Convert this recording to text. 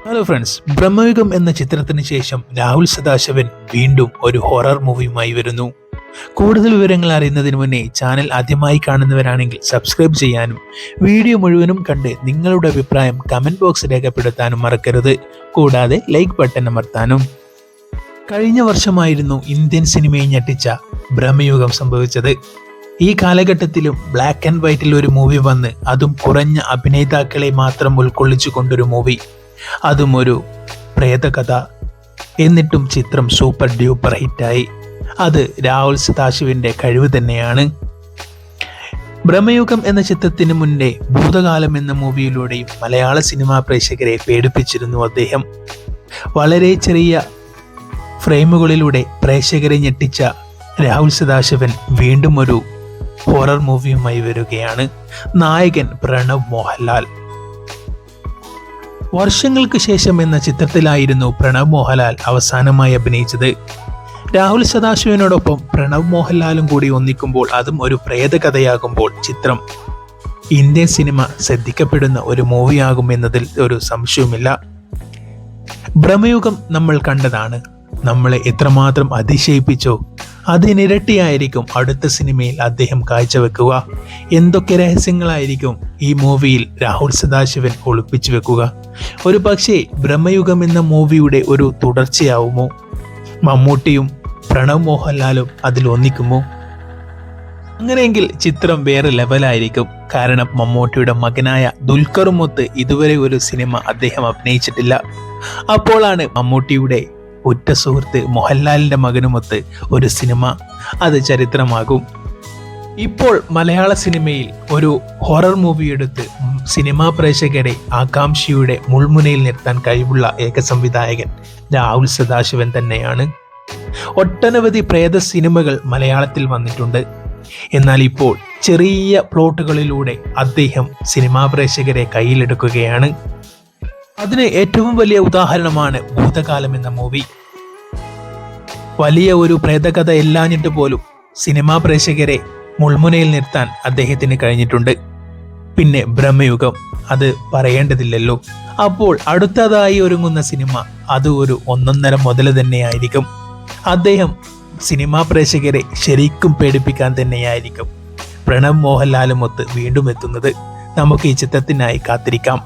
Hello friends, Bramayugam എന്ന ചിത്രത്തിന് ശേഷം രാഹുൽ സദാശിവൻ വീണ്ടും ഒരു ഹൊറർ മൂവിയുമായി വരുന്നു. കൂടുതൽ വിവരങ്ങൾ അറിയുന്നതിന് മുന്നേ ചാനൽ ആദ്യമായി കാണുന്നവരാണെങ്കിൽ സബ്സ്ക്രൈബ് ചെയ്യാനും വീഡിയോ മുഴുവനും കണ്ട് നിങ്ങളുടെ അഭിപ്രായം കമന്റ് ബോക്സ് രേഖപ്പെടുത്താനും മറക്കരുത്. കൂടാതെ ലൈക്ക് ബട്ടൺ അമർത്താനും. കഴിഞ്ഞ വർഷമായിരുന്നു ഇന്ത്യൻ സിനിമയെ ഞെട്ടിച്ച ബ്രഹ്മയുഗം സംഭവിച്ചത്. ഈ കാലഘട്ടത്തിലും ബ്ലാക്ക് ആൻഡ് വൈറ്റിൽ ഒരു മൂവി വന്ന്, അതും കുറഞ്ഞ അഭിനേതാക്കളെ മാത്രം ഉൾക്കൊള്ളിച്ചു കൊണ്ടൊരു മൂവി, അതും ഒരു പ്രേതകഥ. എന്നിട്ടും ചിത്രം സൂപ്പർ ഡ്യൂപ്പർ ഹിറ്റായി. അത് രാഹുൽ സദാശിവന്റെ കഴിവ് തന്നെയാണ്. ബ്രഹ്മയുഗം എന്ന ചിത്രത്തിന് മുന്നേ ഭൂതകാലം എന്ന മൂവിയിലൂടെയും മലയാള സിനിമാ പ്രേക്ഷകരെ പേടിപ്പിച്ചിരുന്നു അദ്ദേഹം. വളരെ ചെറിയ ഫ്രെയിമുകളിലൂടെ പ്രേക്ഷകരെ ഞെട്ടിച്ച രാഹുൽ സദാശിവൻ വീണ്ടും ഒരു ഹൊറർ മൂവിയുമായി വരികയാണ്. നായകൻ പ്രണവ് മോഹൻലാൽ. വർഷങ്ങൾക്ക് ശേഷം എന്ന ചിത്രത്തിലായിരുന്നു പ്രണവ് മോഹൻലാൽ അവസാനമായി അഭിനയിച്ചത്. രാഹുൽ സദാശിവനോടൊപ്പം പ്രണവ് മോഹൻലാലും കൂടി ഒന്നിക്കുമ്പോൾ, അതും ഒരു പ്രേതകഥയാകുമ്പോൾ, ചിത്രം ഇന്ത്യൻ സിനിമ ശ്രദ്ധിക്കപ്പെടുന്ന ഒരു മൂവിയാകുമെന്നതിൽ ഒരു സംശയവുമില്ല. ബ്രഹ്മയുഗം നമ്മൾ കണ്ടതാണ്. നമ്മളെ എത്രമാത്രം അതിശയിപ്പിച്ചോ അതിനിരട്ടിയായിരിക്കും അടുത്ത സിനിമയിൽ അദ്ദേഹം കാഴ്ചവെക്കുക. എന്തൊക്കെ രഹസ്യങ്ങളായിരിക്കും ഈ മൂവിയിൽ രാഹുൽ സദാശിവൻ ഒളിപ്പിച്ചു വെക്കുക. ഒരു പക്ഷേ ബ്രഹ്മയുഗം എന്ന മൂവിയുടെ ഒരു തുടർച്ചയാവുമോ? മമ്മൂട്ടിയും പ്രണവ് മോഹൻലാലും അതിൽ ഒന്നിക്കുമോ? അങ്ങനെയെങ്കിൽ ചിത്രം വേറെ ലെവലായിരിക്കും. കാരണം മമ്മൂട്ടിയുടെ മകനായ ദുൽഖറുമൊത്ത് ഇതുവരെ ഒരു സിനിമ അദ്ദേഹം അഭിനയിച്ചിട്ടില്ല. അപ്പോഴാണ് മമ്മൂട്ടിയുടെ ഉറ്റ സുഹൃത്ത് മോഹൻലാലിന്റെ മകനുമൊത്ത് ഒരു സിനിമ. അത് ചരിത്രമാകും. ഇപ്പോൾ മലയാള സിനിമയിൽ ഒരു ഹൊറർ മൂവി എടുത്ത് സിനിമാ പ്രേക്ഷകരെ ആകാംക്ഷയുടെ മുൾമുനയിൽ നിർത്താൻ കഴിവുള്ള ഏക സംവിധായകൻ രാഹുൽ സദാശിവൻ തന്നെയാണ്. ഒട്ടനവധി പ്രേത സിനിമകൾ മലയാളത്തിൽ വന്നിട്ടുണ്ട്. എന്നാൽ ഇപ്പോൾ ചെറിയ പ്ലോട്ടുകളിലൂടെ അദ്ദേഹം സിനിമാ പ്രേക്ഷകരെ കയ്യിലെടുക്കുകയാണ്. അതിന് ഏറ്റവും വലിയ ഉദാഹരണമാണ് ഭൂതകാലം എന്ന മൂവി. വലിയ ഒരു പ്രേതകഥ ഇല്ലാഞ്ഞിട്ട് പോലും സിനിമാ പ്രേക്ഷകരെ മുൾമുനയിൽ നിർത്താൻ അദ്ദേഹത്തിന് കഴിഞ്ഞിട്ടുണ്ട്. പിന്നെ ബ്രഹ്മയുഗം, അത് പറയേണ്ടതില്ലല്ലോ. അപ്പോൾ അടുത്തതായി ഒരുങ്ങുന്ന സിനിമ അത് ഒരു ഒന്നൊന്നര മുതൽ തന്നെയായിരിക്കും. അദ്ദേഹം സിനിമാ പ്രേക്ഷകരെ ശരിക്കും പേടിപ്പിക്കാൻ തന്നെയായിരിക്കും പ്രണവ് മോഹൻലാലുമൊത്ത് വീണ്ടും എത്തുന്നത്. നമുക്ക് ഈ ചിത്രത്തിനായി കാത്തിരിക്കാം.